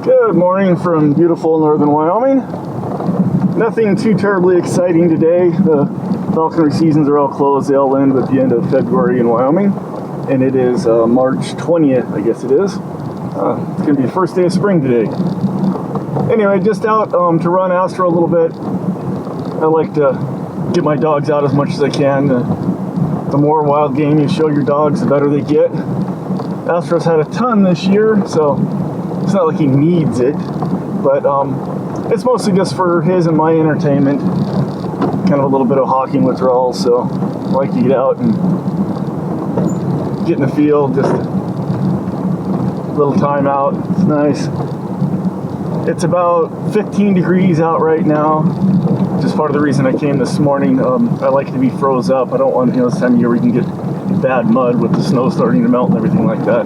Good morning from beautiful northern Wyoming. Nothing too terribly exciting today. The falconry seasons are all closed. They all end at the end of February in Wyoming. And it is March 20th, I guess it is. It's going to be the first day of spring today. Anyway, just out to run Astro a little bit. I like to get my dogs out as much as I can. The more wild game you show your dogs, the better they get. Astro's had a ton this year, so it's not like he needs it, but it's mostly just for his and my entertainment. Kind of a little bit of hawking withdrawal, so I like to get out and get in the field, just a little time out. It's nice. It's about 15 degrees out right now, which is part of the reason I came this morning. I like to be froze up. I don't want, this time of year we can get bad mud with the snow starting to melt and everything like that.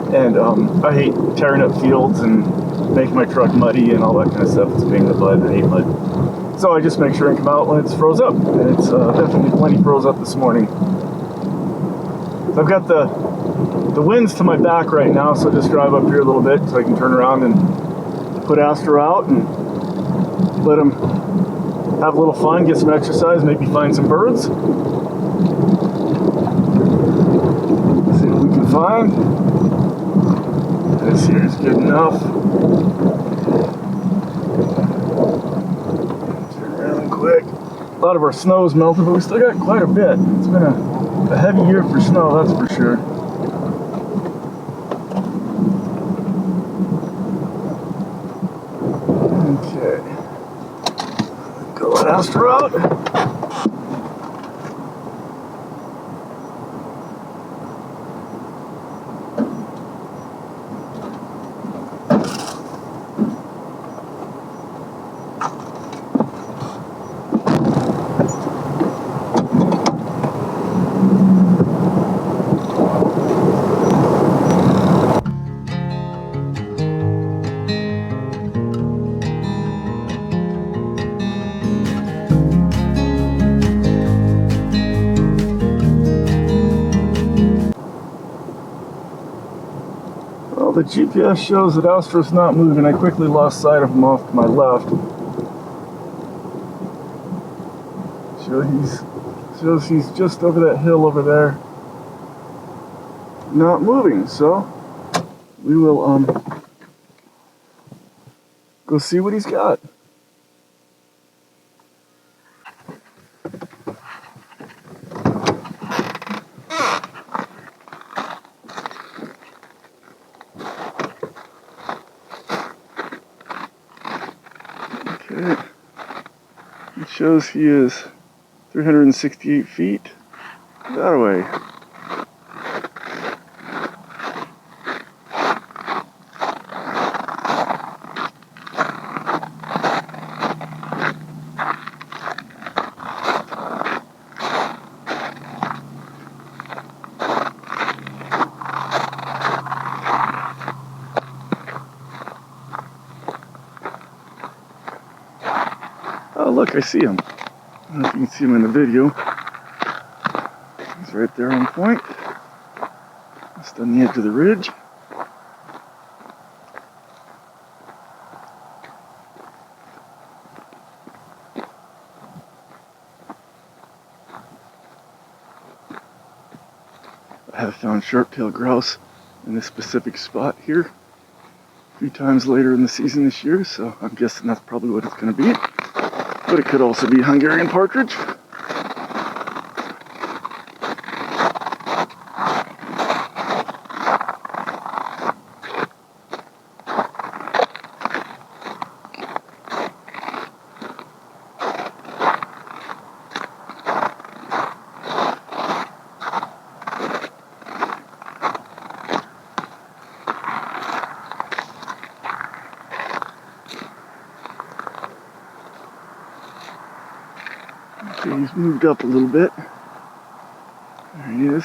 And I hate tearing up fields and making my truck muddy and all that kind of stuff. It's a pain in the butt. I hate mud. So I just make sure and come out when it's froze up. And it's definitely plenty froze up this morning. So I've got the winds to my back right now, so I'll just drive up here a little bit so I can turn around and put Astro out and let him have a little fun, get some exercise, maybe find some birds. See what we can find. This here is good enough. Turn around quick. A lot of our snow's melted, but we still got quite a bit. It's been a heavy year for snow, that's for sure. Okay. Go let Astro out. The GPS shows that Astro's not moving. I quickly lost sight of him off to my left. Shows he's just over that hill over there. Not moving, so we will go see what he's got. Okay. It shows he is 368 feet that way. Oh look, I see him. I don't know if you can see him in the video. He's right there on point. Just on the edge of the ridge. I have found sharp-tailed grouse in this specific spot here a few times later in the season this year, so I'm guessing that's probably what it's going to be. But it could also be Hungarian partridge. Okay, he's moved up a little bit. There he is.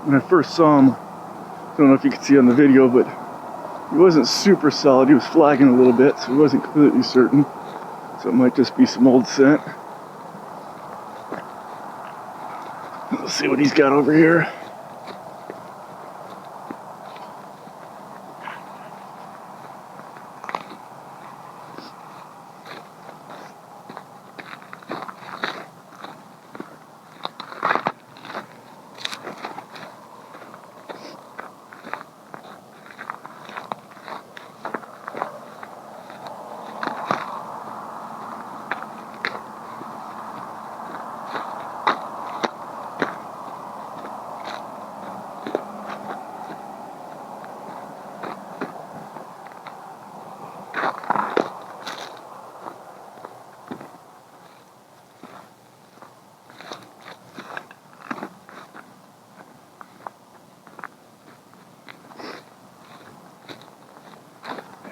when I first saw him, I don't know if you can see on the video, but he wasn't super solid. He was flagging a little bit, so he wasn't completely certain. So it might just be some old scent. Let's see what he's got over here.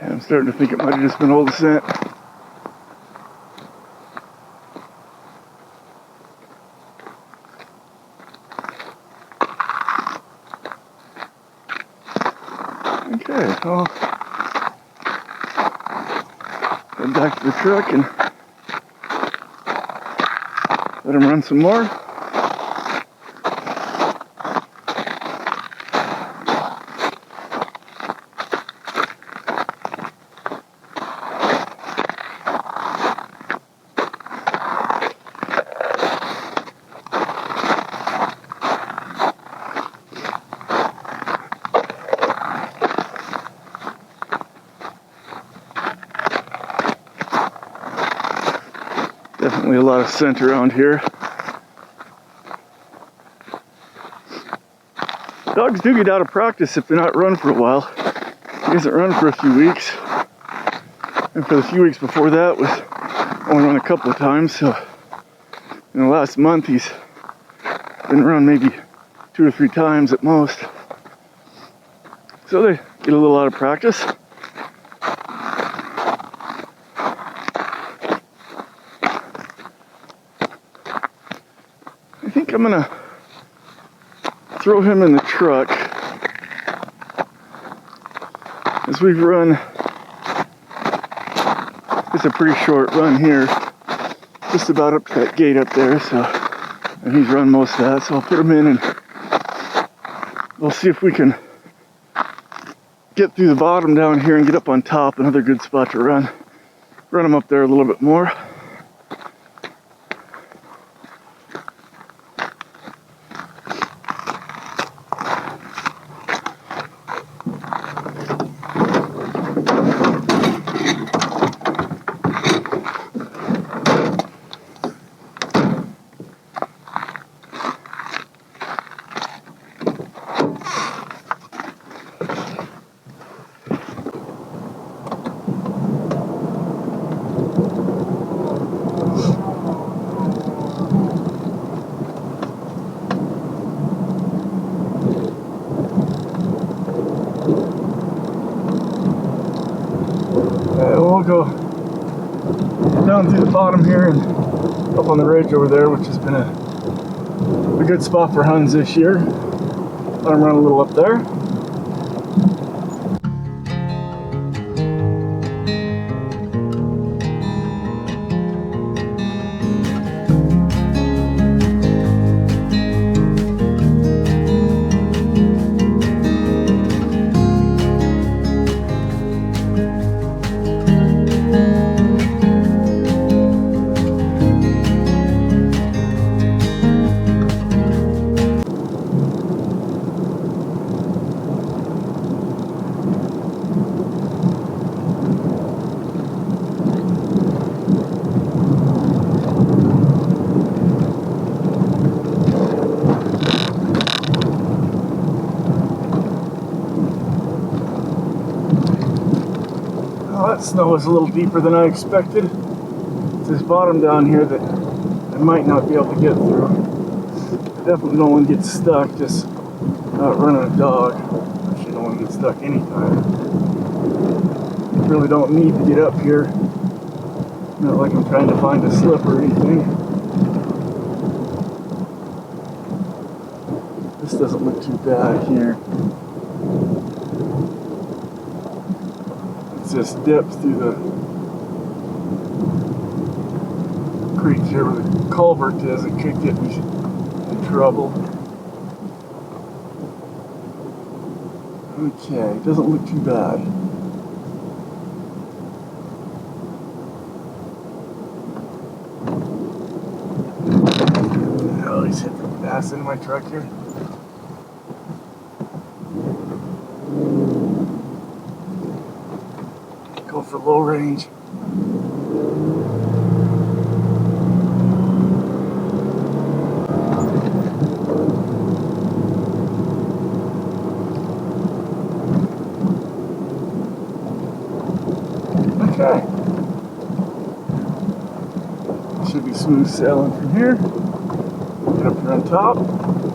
I'm starting to think it might have just been old scent. Okay, well, head back to the truck and let him run some more. Definitely a lot of scent around here. Dogs do get out of practice if they're not run for a while. He hasn't run for a few weeks. And for the few weeks before that was only run a couple of times. So in the last month he's been run maybe 2 or 3 times at most. So they get a little out of practice. I think I'm gonna throw him in the truck as we've run. It's a pretty short run here, just about up to that gate up there, so, and he's run most of that, so I'll put him in and we'll see if we can get through the bottom down here and get up on top. Another good spot to run him up there a little bit more. We'll go down through the bottom here and up on the ridge over there, which has been a good spot for Huns this year. Let them run a little up there. That snow is a little deeper than I expected. It's this bottom down here that I might not be able to get through. I definitely don't want to get stuck just not running a dog. Actually, don't want to get stuck anytime. I really don't need to get up here. Not like I'm trying to find a slip or anything. This doesn't look too bad here. It's just dipped through the creek here where the culvert is. It could get me in trouble. Okay, doesn't look too bad. Oh, he's hit the gas in my truck here. Go for low range. Okay. Should be smooth sailing from here. Get up here on top,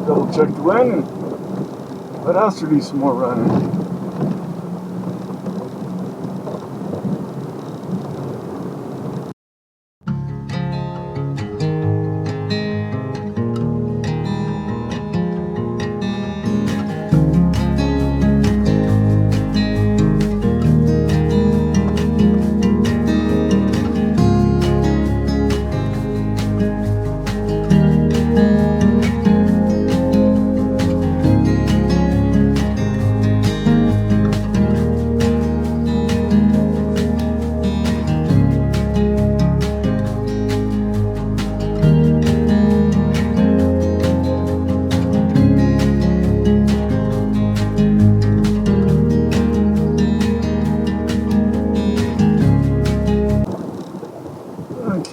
double check the wind, and let Astro do some more running.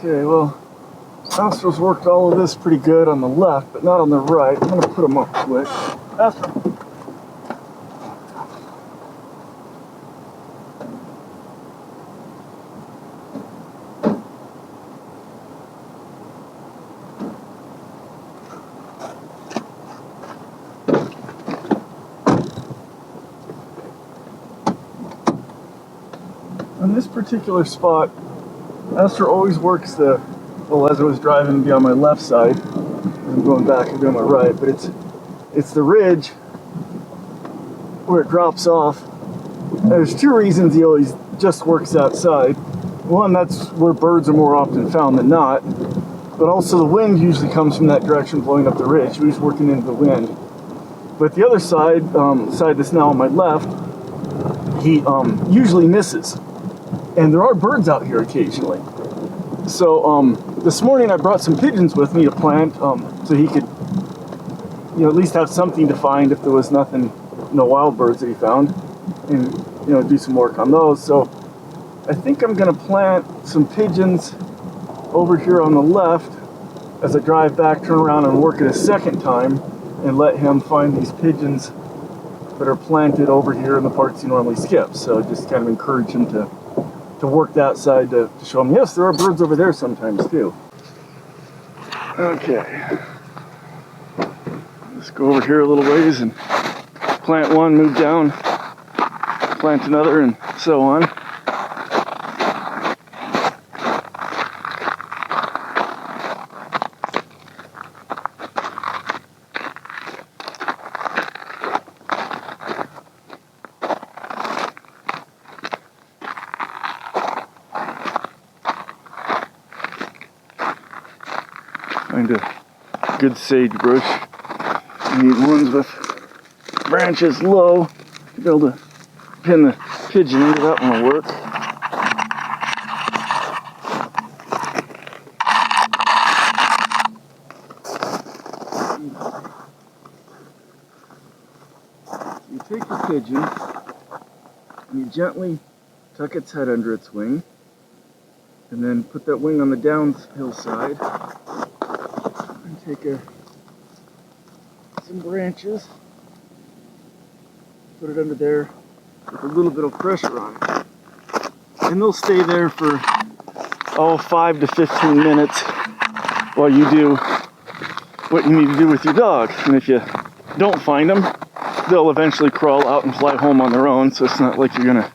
Okay, well, Astro's worked all of this pretty good on the left, but not on the right. I'm going to put him up quick. Astro. On this particular spot, Astro always works the, well, as I was driving, it'd be on my left side. I'm going back, it'd be on my right, but it's the ridge where it drops off. There's two reasons he always just works that side. One, that's where birds are more often found than not, but also the wind usually comes from that direction blowing up the ridge. He's working into the wind. But the other side, side that's now on my left, he usually misses. And there are birds out here occasionally. So this morning I brought some pigeons with me to plant, so he could, at least have something to find if there was nothing, no wild birds that he found, and do some work on those. So I think I'm gonna plant some pigeons over here on the left as I drive back, turn around and work it a second time, and let him find these pigeons that are planted over here in the parts he normally skips. So just kind of encourage him to work that side to show them, yes, there are birds over there sometimes too. Okay. Let's go over here a little ways and plant one, move down, plant another, and so on. Find a good sagebrush. You need ones with branches low to be able to pin the pigeon into. That one will work. You take the pigeon and you gently tuck its head under its wing, and then put that wing on the downhill side. Take some branches, put it under there with a little bit of pressure on it. And they'll stay there for 5 to 15 minutes while you do what you need to do with your dog. And if you don't find them, they'll eventually crawl out and fly home on their own, so it's not like you're gonna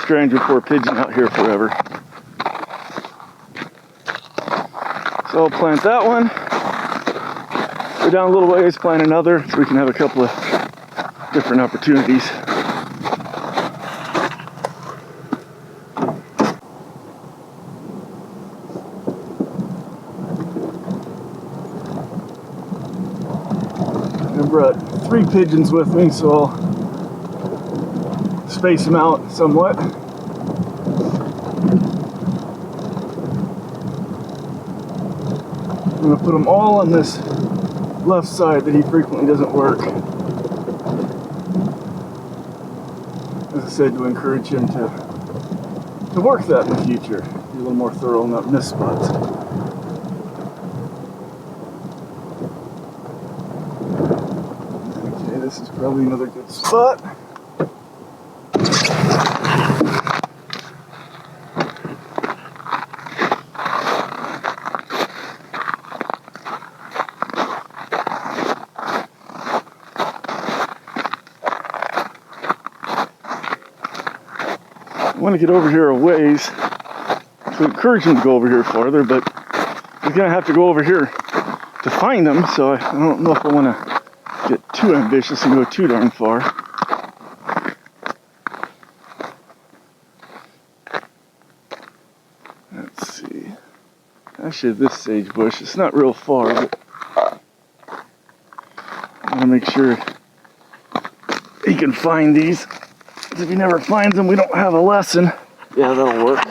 strand your poor pigeon out here forever. So I'll plant that one. go down a little ways, plant another, so we can have a couple of different opportunities. I brought 3 pigeons with me, so I'll space them out somewhat. I'm going to put them all on this left side that he frequently doesn't work. As I said, to encourage him to work that in the future. Be a little more thorough and not miss spots. Okay, this is probably another good spot. I want to get over here a ways to encourage him to go over here farther, but he's going to have to go over here to find them, so I don't know if I want to get too ambitious and go too darn far. Let's see. Actually, this sage bush, it's not real far, but I want to make sure he can find these. If he never finds them, we don't have a lesson. Yeah, that'll work.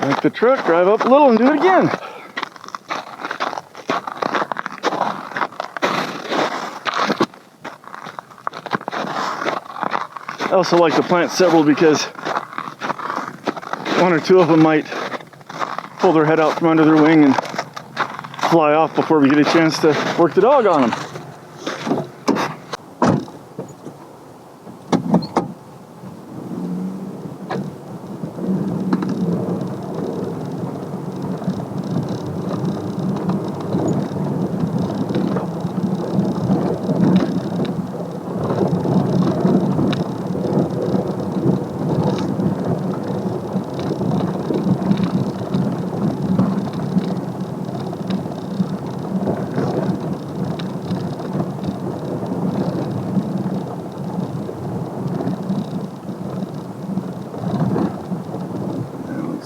Take the truck, drive up a little and do it again. I also like to plant several because 1 or 2 of them might pull their head out from under their wing and fly off before we get a chance to work the dog on them.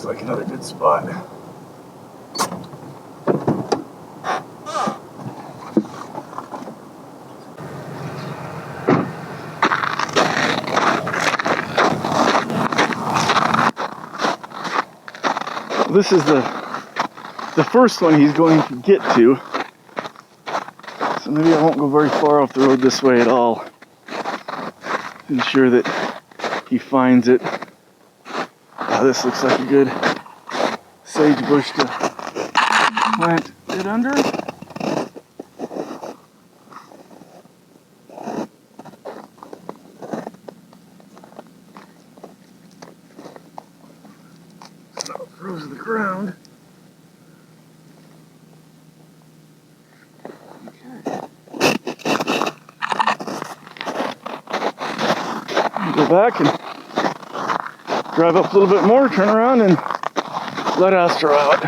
Like another good spot. This is the first one he's going to get to. So maybe I won't go very far off the road this way at all. Ensure that he finds it. Oh, this looks like a good sage bush to plant it under. So it grows to the ground. Okay. Go back and drive up a little bit more, turn around, and let Astro out.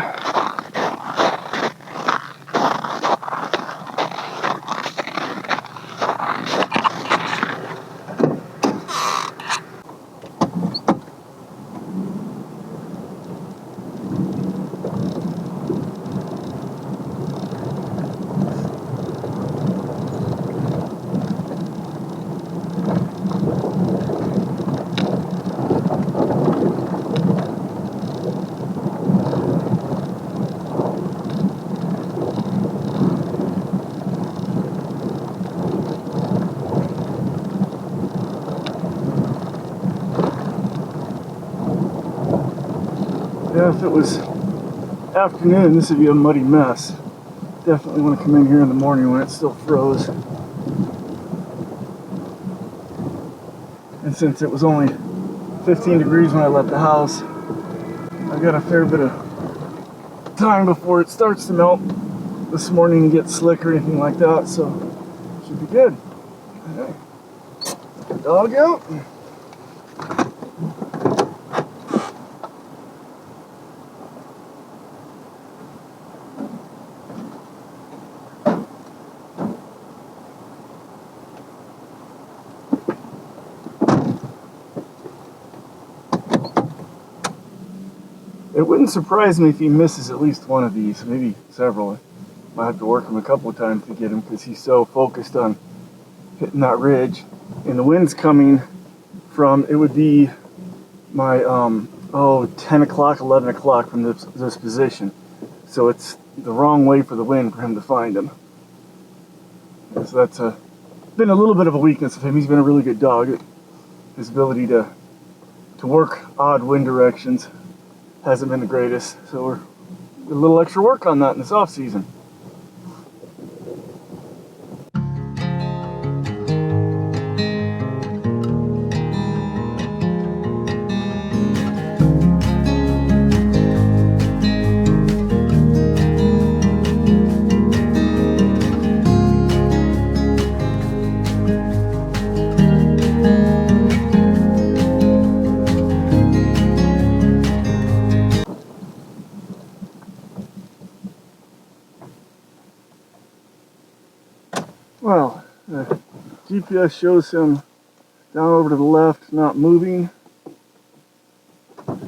Yeah, if it was afternoon, this would be a muddy mess. Definitely want to come in here in the morning when it still froze. And since it was only 15 degrees when I left the house. I've got a fair bit of time before it starts to melt this morning and get slick or anything like that, so should be good. Okay. Dog out. It wouldn't surprise me if he misses at least one of these, maybe several. Might have to work him a couple of times to get him because he's so focused on hitting that ridge. And the wind's coming from, it would be my 10 o'clock, 11 o'clock from this position. So it's the wrong way for the wind for him to find him. And so that's been a little bit of a weakness of him. He's been a really good dog. His ability to work odd wind directions hasn't been the greatest. So we're a little extra work on that in this off season. Well, the GPS shows him down over to the left, not moving.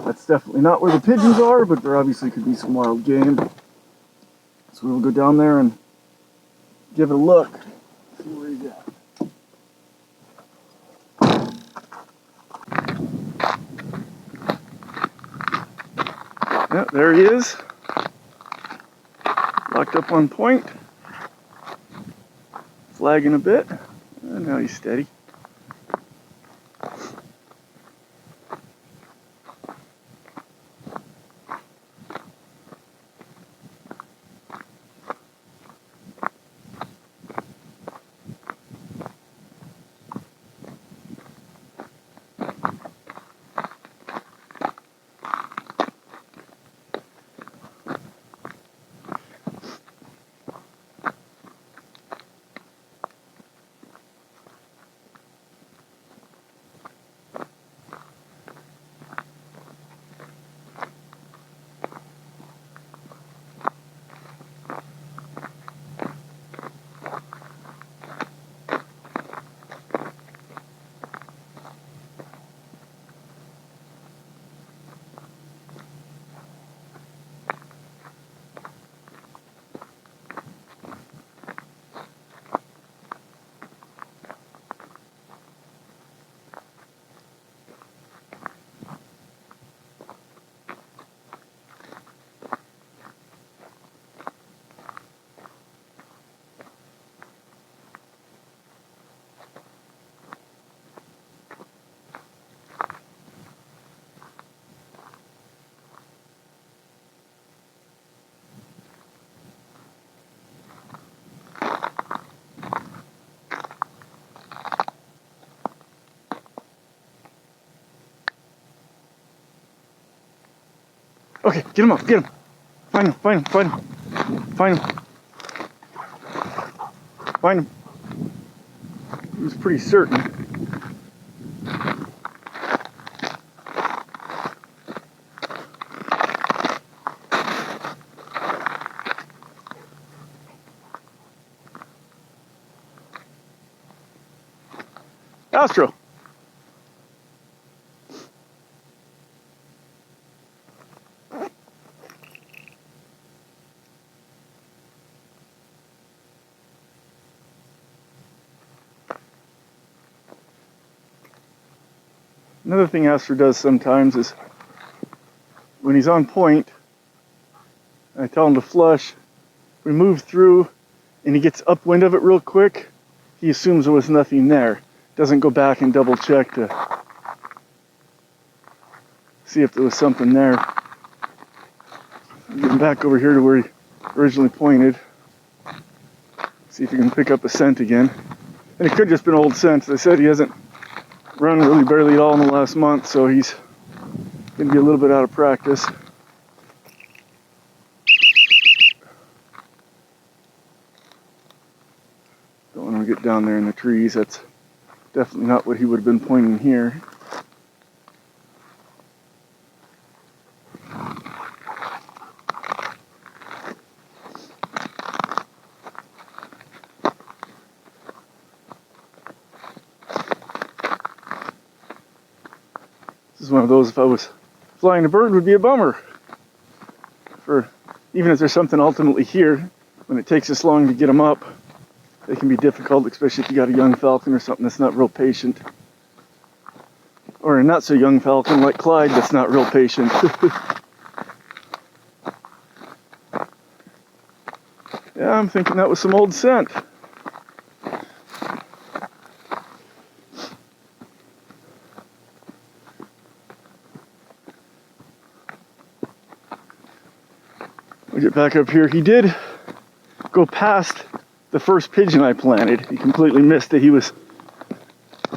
That's definitely not where the pigeons are, but there obviously could be some wild game. So we'll go down there and give it a look, see where he's at. Yeah, there he is. Locked up on point. Flagging a bit, and now he's steady. Okay, get him up, get him. Find him, find him, find him. Find him. Find him. He was pretty certain. Astro. Another thing Astro does sometimes is when he's on point, I tell him to flush, we move through and he gets upwind of it real quick, he assumes there was nothing there. Doesn't go back and double check to see if there was something there. I'm getting back over here to where he originally pointed. See if he can pick up a scent again. And it could just been old scent. As I said, he hasn't run really barely at all in the last month, so he's going to be a little bit out of practice. Don't want to get down there in the trees. That's definitely not what he would have been pointing here. This is one of those, if I was flying a bird, would be a bummer. For even if there's something ultimately here, when it takes this long to get them up, they can be difficult, especially if you got a young falcon or something that's not real patient. Or a not so young falcon like Clyde that's not real patient. Yeah, I'm thinking that was some old scent. We get back up here. He did go past the first pigeon I planted. He completely missed it. He was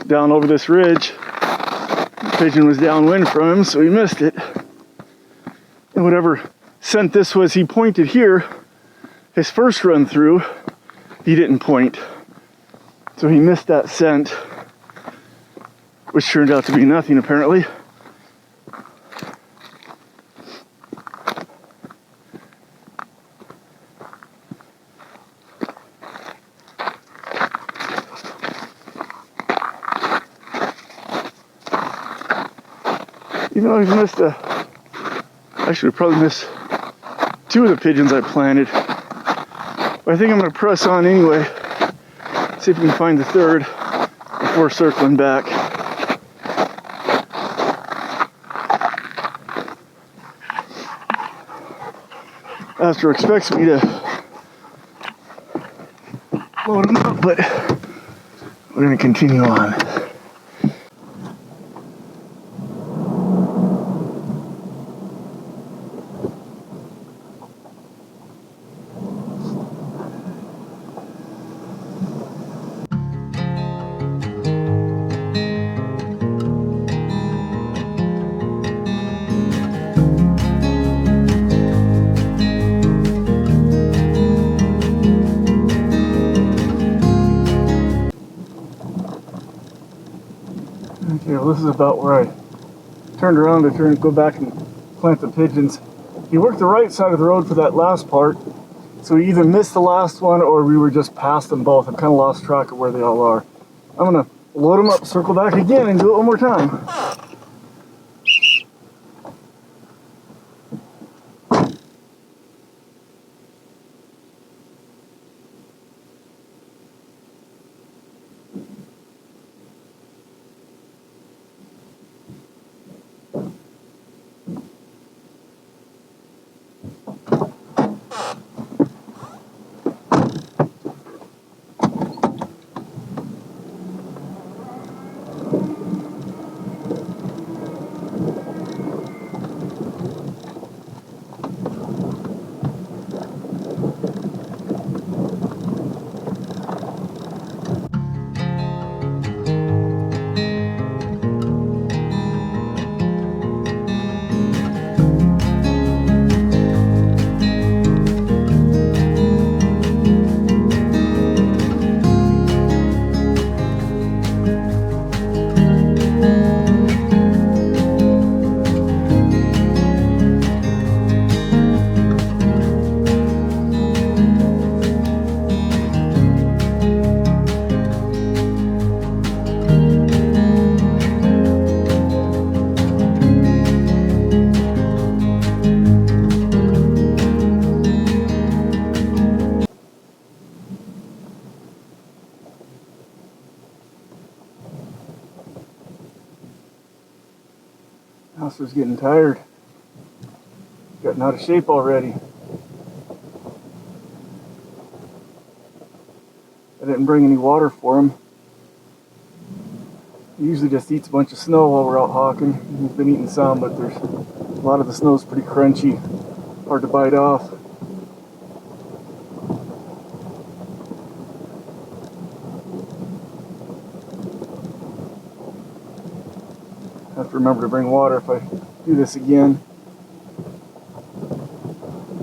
down over this ridge. The pigeon was downwind from him, so he missed it. And whatever scent this was he pointed here, his first run through, he didn't point. So he missed that scent, which turned out to be nothing apparently. Even though he's missed actually probably missed 2 of the pigeons I planted. But I think I'm going to press on anyway, see if we can find the 3rd before circling back. Astro expects me to load him up, but we're going to continue on. Okay, well, this is about where I turned around to go back and plant the pigeons. He worked the right side of the road for that last part, so he either missed the last one or we were just past them both. I've kind of lost track of where they all are. I'm going to load them up, circle back again, and do it one more time. Astro's getting tired. Getting out of shape already. I didn't bring any water for him. He usually just eats a bunch of snow while we're out hawking. He's been eating some, but there's a lot of the snow's pretty crunchy, hard to bite off. I have to remember to bring water if I do this again.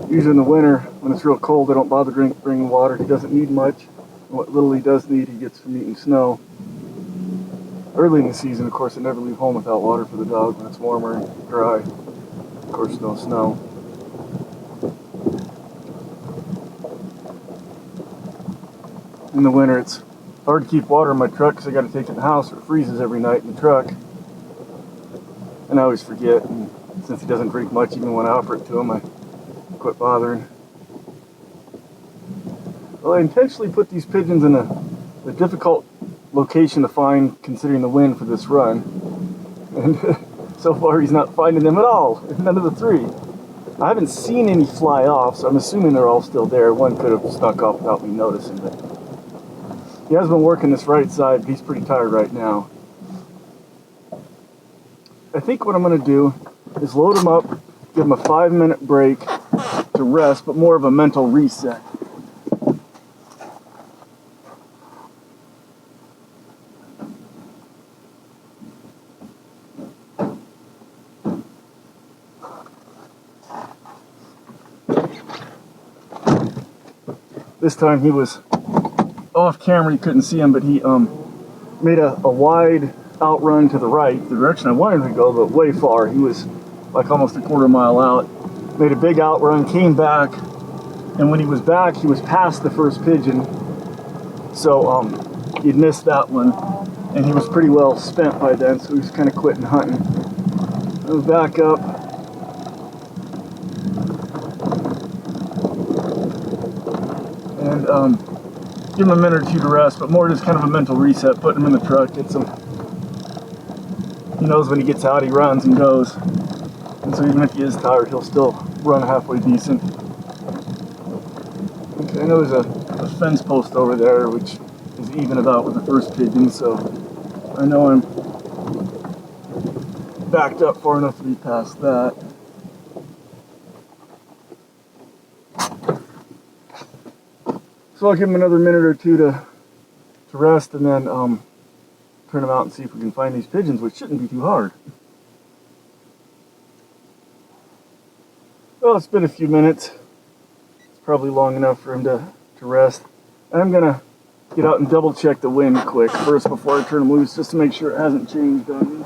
Usually in the winter, when it's real cold, I don't bother bringing water. He doesn't need much. And what little he does need, he gets from eating snow. Early in the season, of course, I never leave home without water for the dog when it's warmer and dry. Of course, no snow. In the winter, it's hard to keep water in my truck because I got to take it in the house or it freezes every night in the truck. And I always forget. And since he doesn't drink much, even when I offer it to him, I quit bothering. Well, I intentionally put these pigeons in a difficult location to find considering the wind for this run. And so far he's not finding them at all. None of the three. I haven't seen any fly off, so I'm assuming they're all still there. One could have snuck off without me noticing, but he has been working this right side, but he's pretty tired right now. I think what I'm going to do is load him up, give him a 5-minute break to rest, but more of a mental reset. This time he was off camera, you couldn't see him, but he made a wide outrun to the right, the direction I wanted him to go, but way far. He was like almost a quarter mile out. Made a big outrun, came back, and when he was back, he was past the first pigeon. So he'd missed that one, and he was pretty well spent by then, so he was kind of quitting hunting. I was back up. And give him a minute or two to rest, but more just kind of a mental reset, putting him in the truck, get some. He knows when he gets out, he runs and goes. And so even if he is tired, he'll still run halfway decent. Okay, I know there's a fence post over there, which is even about with the first pigeon, so I know I'm backed up far enough to be past that. So I'll give him another minute or two to rest, and then turn him out and see if we can find these pigeons, which shouldn't be too hard. Well, it's been a few minutes. It's probably long enough for him to rest. I'm gonna get out and double check the wind quick first before I turn him loose, just to make sure it hasn't changed on me.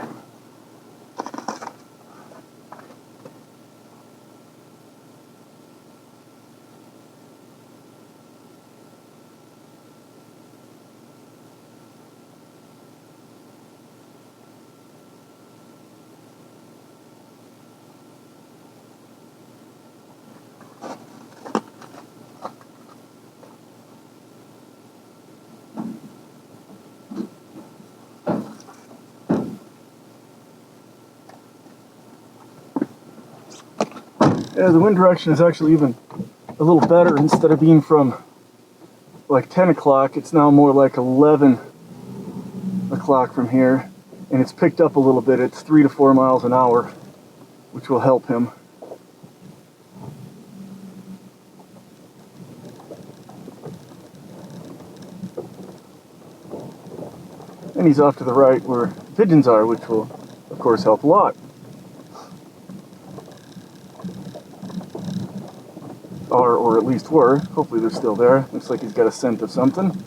Yeah, the wind direction is actually even a little better. Instead of being from like 10 o'clock, it's now more like 11 o'clock from here. And it's picked up a little bit. It's 3 to 4 miles an hour, which will help him. And he's off to the right where pigeons are, which will, of course, help a lot. Or at least were. Hopefully they're still there. Looks like he's got a scent of something.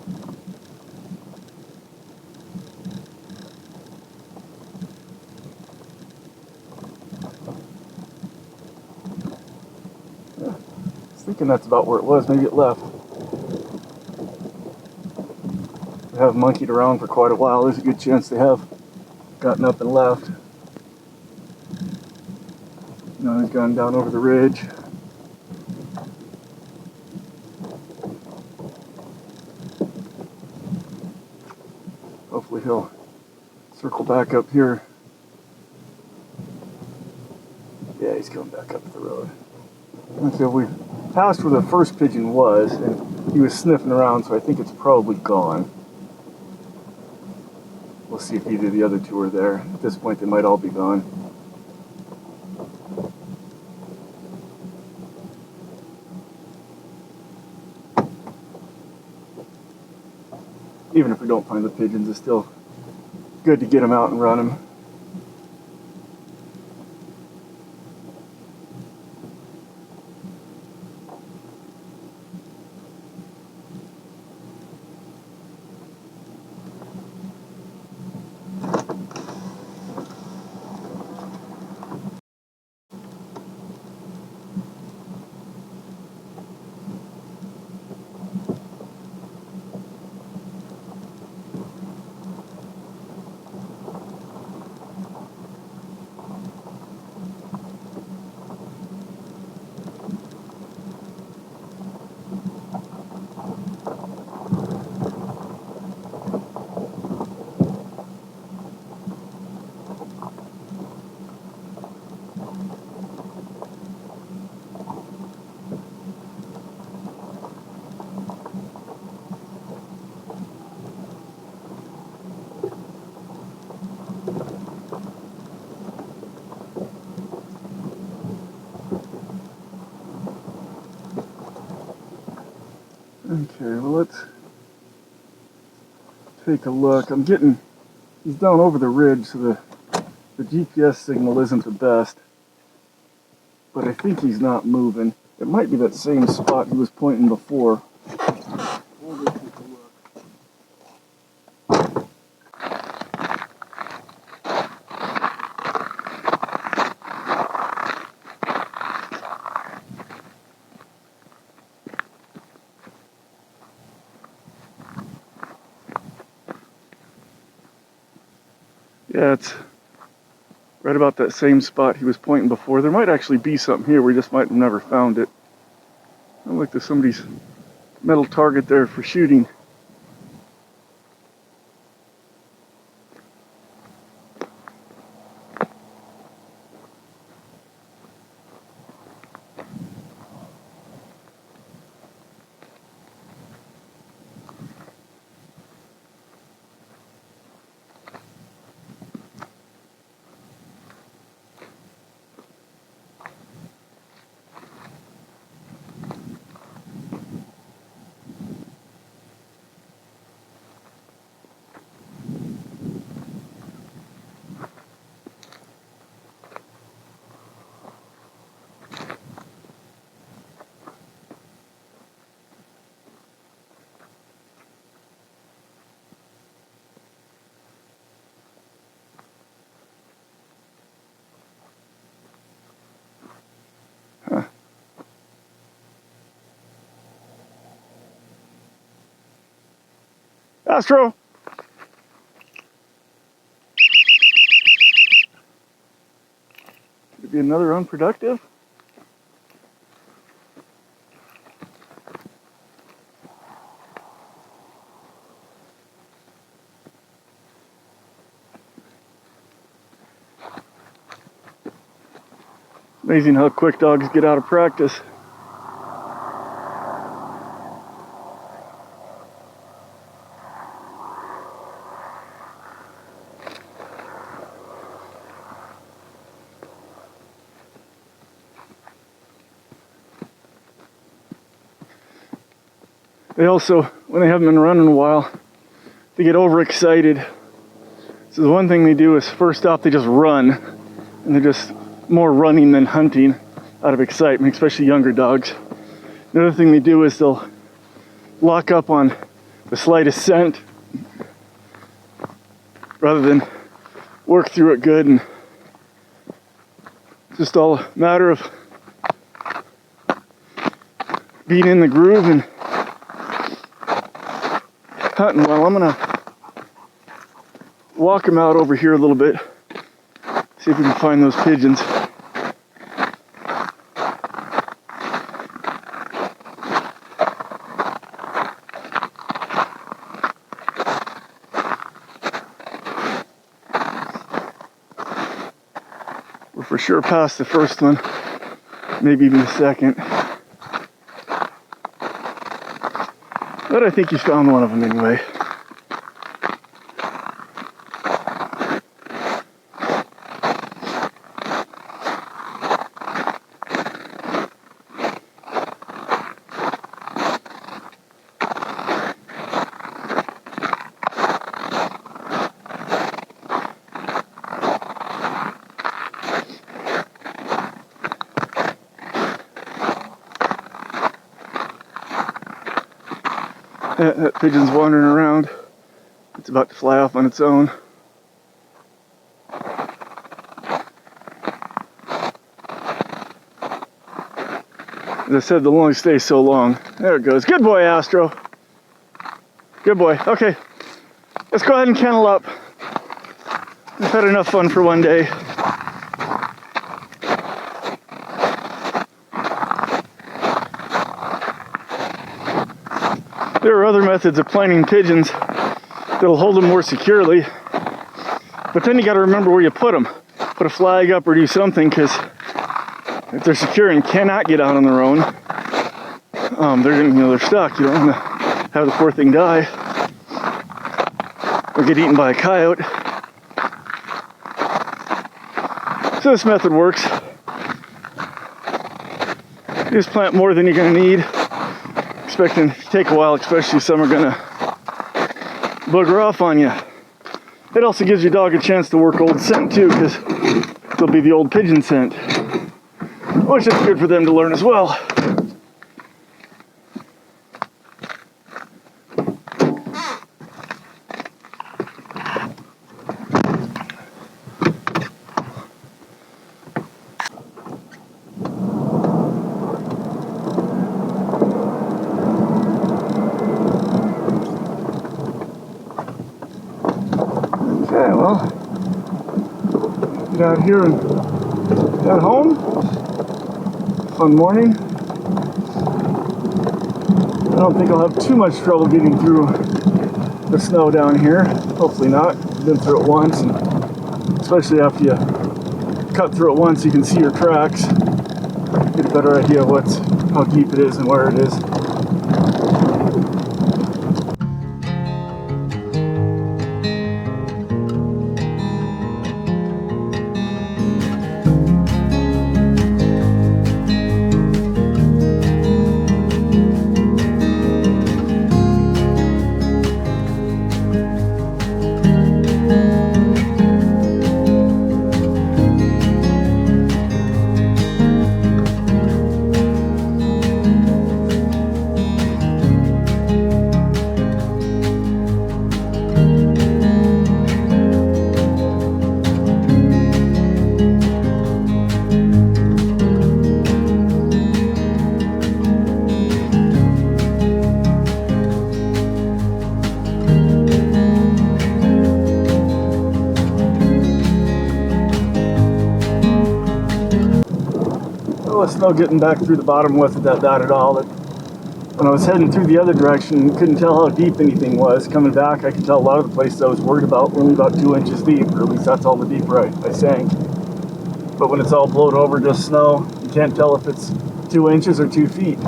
Yeah. I was thinking that's about where it was. Maybe it left. They have monkeyed around for quite a while. There's a good chance they have gotten up and left. Now he's gone down over the ridge. Hopefully he'll circle back up here. Yeah, he's coming back up the road. And so we passed where the first pigeon was, and he was sniffing around, so I think it's probably gone. We'll see if either of the other two are there. At this point, they might all be gone. Even if we don't find the pigeons, it's still good to get them out and run them. Okay, well, let's take a look. He's down over the ridge, so the GPS signal isn't the best, but I think he's not moving. It might be that same spot he was pointing before. We'll go take a look. Yeah, it's right about that same spot he was pointing before. There might actually be something here. We just might have never found it. I like there's somebody's metal target there for shooting. Astro! Could it be another unproductive? Amazing how quick dogs get out of practice. They also, when they haven't been running a while, they get overexcited. So the one thing they do is first off, they just run. And they're just more running than hunting out of excitement, especially younger dogs. The other thing they do is they'll lock up on the slightest scent rather than work through it good. And it's just all a matter of being in the groove and hunting. Well, I'm gonna walk them out over here a little bit, see if we can find those pigeons. We're for sure past the first one, maybe even the second. But I think you found one of them anyway. That pigeon's wandering around. It's about to fly off on its own. As I said, they'll only stay so long. There it goes. Good boy, Astro. Good boy. Okay, let's go ahead and kennel up. We've had enough fun for one day. There are other methods of planting pigeons that'll hold them more securely, but then you got to remember where you put them. Put a flag up or do something, because if they're secure and cannot get out on their own, they're stuck. You don't want to have the poor thing die or get eaten by a coyote. So this method works. You just plant more than you're going to need, expecting to take a while, especially some are gonna booger off on you. It also gives your dog a chance to work old scent too, because it'll be the old pigeon scent, which is good for them to learn as well. Okay, well, get out here and head home. Fun morning. I don't think I'll have too much trouble getting through the snow down here. Hopefully not. I've been through it once, and especially after you cut through it once, you can see your tracks. Get a better idea of how deep it is and where it is. The snow getting back through the bottom wasn't that bad at all. When I was heading through the other direction, couldn't tell how deep anything was. Coming back, I could tell a lot of the places I was worried about were only about 2 inches deep, or at least that's all the deeper I sank. But when it's all blowed over, just snow, you can't tell if it's 2 inches or 2 feet.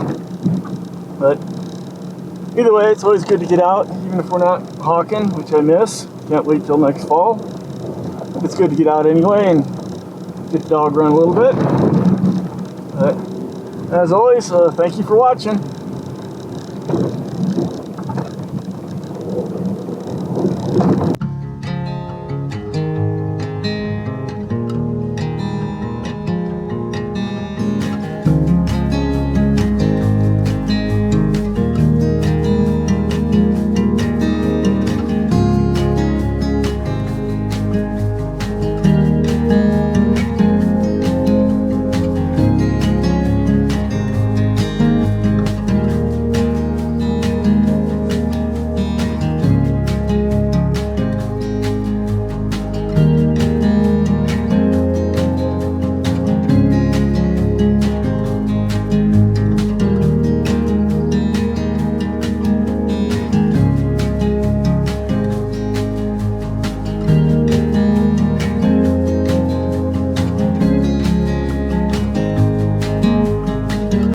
But either way, it's always good to get out, even if we're not hawking, which I miss. Can't wait till next fall. It's good to get out anyway and get the dog run a little bit. But as always, thank you for watching.